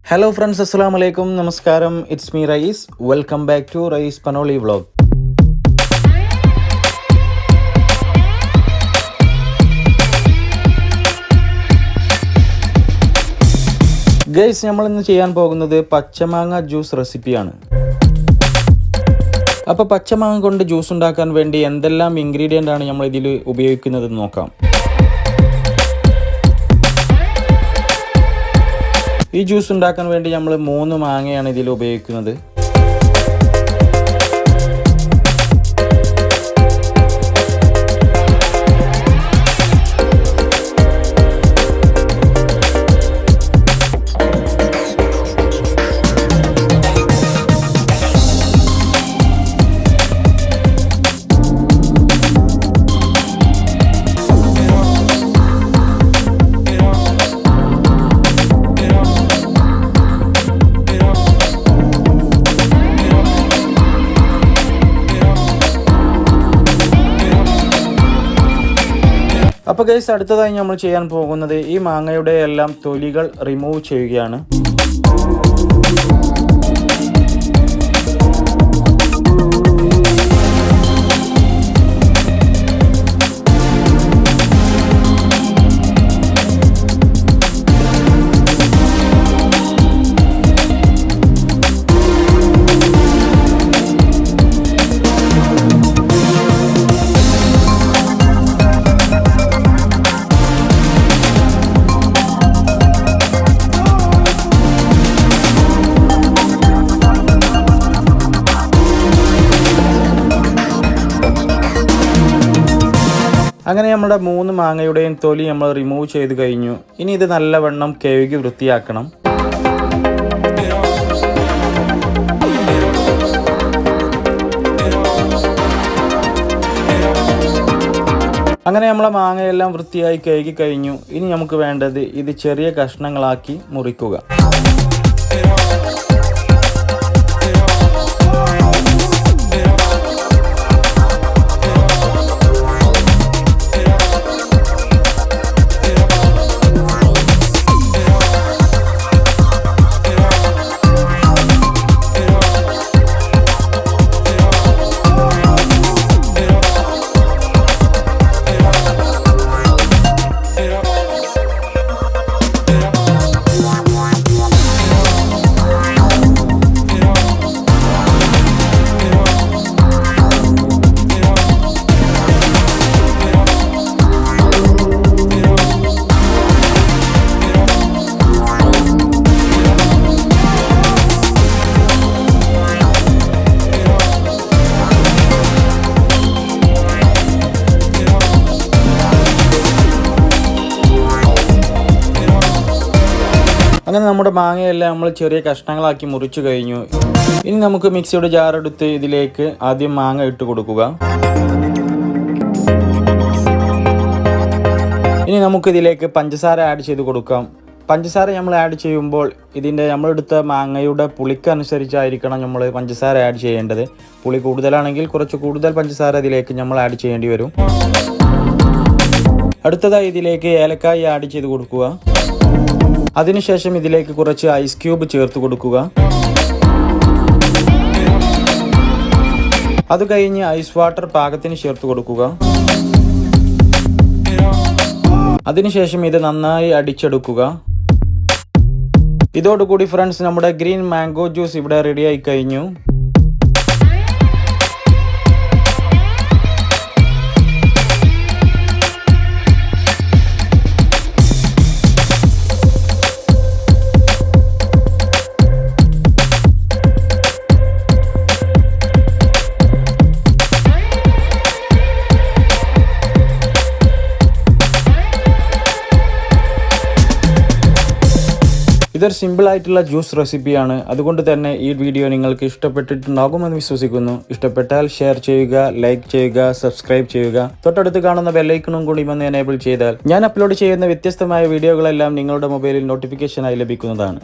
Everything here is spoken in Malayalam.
Hello friends, assalamu alaikum, namaskaram. It's me Rais. Welcome back to Rais Panoli vlog. Guys, നമ്മൾ ഇന്ന് ചെയ്യാൻ പോകുന്നത് പച്ചമാങ്ങ ജ്യൂസ് റെസിപ്പിയാണ്. അപ്പോൾ പച്ചമാങ്ങ കൊണ്ട് ജ്യൂസ് ഉണ്ടാക്കാൻ വേണ്ടി എന്തെല്ലാം ഇൻഗ്രീഡിയന്റ് ആണ് നമ്മൾ ഇതിൽ ഉപയോഗിക്കുന്നത് എന്ന് നോക്കാം. ഈ ജ്യൂസ് ഉണ്ടാക്കാൻ വേണ്ടി നമ്മൾ 3 മാങ്ങയാണ് ഇതിൽ ഉപയോഗിക്കുന്നത്. അപ്പോൾ ഗൈസ്, അടുത്തതായി നമ്മൾ ചെയ്യാൻ പോകുന്നത് ഈ മാങ്ങയുടെ എല്ലാം തൊലികൾ റിമൂവ് ചെയ്യുകയാണ്. അങ്ങനെ നമ്മുടെ 3 മാങ്ങയുടെയും തൊലി നമ്മൾ റിമൂവ് ചെയ്ത് കഴിഞ്ഞു. ഇനി ഇത് നല്ലവണ്ണം കഴുകി വൃത്തിയാക്കണം. അങ്ങനെ നമ്മളെ മാങ്ങയെല്ലാം വൃത്തിയായി കഴുകി കഴിഞ്ഞു. ഇനി നമുക്ക് വേണ്ടത് ഇത് ചെറിയ കഷ്ണങ്ങളാക്കി മുറിക്കുക. അങ്ങനെ നമ്മുടെ മാങ്ങയെല്ലാം നമ്മൾ ചെറിയ കഷ്ണങ്ങളാക്കി മുറിച്ചു കഴിഞ്ഞു. ഇനി നമുക്ക് മിക്സിയുടെ ജാർ എടുത്ത് ഇതിലേക്ക് ആദ്യം മാങ്ങ ഇട്ട് കൊടുക്കുക. ഇനി നമുക്ക് ഇതിലേക്ക് പഞ്ചസാര ആഡ് ചെയ്ത് കൊടുക്കാം. പഞ്ചസാര നമ്മൾ ആഡ് ചെയ്യുമ്പോൾ നമ്മളെടുത്ത മാങ്ങയുടെ പുളിക്കനുസരിച്ചായിരിക്കണം നമ്മൾ പഞ്ചസാര ആഡ് ചെയ്യേണ്ടത്. പുളി കൂടുതലാണെങ്കിൽ കുറച്ച് കൂടുതൽ പഞ്ചസാര ഇതിലേക്ക് നമ്മൾ ആഡ് ചെയ്യേണ്ടി വരും. അടുത്തതായി ഇതിലേക്ക് ഏലക്കായ ആഡ് ചെയ്ത് കൊടുക്കുക. അതിനുശേഷം ഇതിലേക്ക് കുറച്ച് ഐസ് ക്യൂബ് ചേർത്ത് കൊടുക്കുക. അത് കഴിഞ്ഞ് ഐസ് വാട്ടർ പാകത്തിന് ചേർത്ത് കൊടുക്കുക. അതിനുശേഷം ഇത് നന്നായി അടിച്ചെടുക്കുക. ഇതോടുകൂടി ഫ്രണ്ട്സ്, നമ്മുടെ ഗ്രീൻ മാംഗോ ജ്യൂസ് ഇവിടെ റെഡി ആയി കഴിഞ്ഞു. ഇതൊരു സിമ്പിൾ ആയിട്ടുള്ള ജ്യൂസ് റെസിപ്പിയാണ്. അതുകൊണ്ട് തന്നെ ഈ വീഡിയോ നിങ്ങൾക്ക് ഇഷ്ടപ്പെട്ടിട്ടുണ്ടാകുമെന്ന് വിശ്വസിക്കുന്നു. ഇഷ്ടപ്പെട്ടാൽ ഷെയർ ചെയ്യുക, ലൈക്ക് ചെയ്യുക, സബ്സ്ക്രൈബ് ചെയ്യുക. തൊട്ടടുത്ത് കാണുന്ന ബെല്ലൈക്കണും കൂടി ഒന്ന് എനേബിൾ ചെയ്താൽ ഞാൻ അപ്ലോഡ് ചെയ്യുന്ന വ്യത്യസ്തമായ വീഡിയോകളെല്ലാം നിങ്ങളുടെ മൊബൈലിൽ നോട്ടിഫിക്കേഷനായി ലഭിക്കുന്നതാണ്.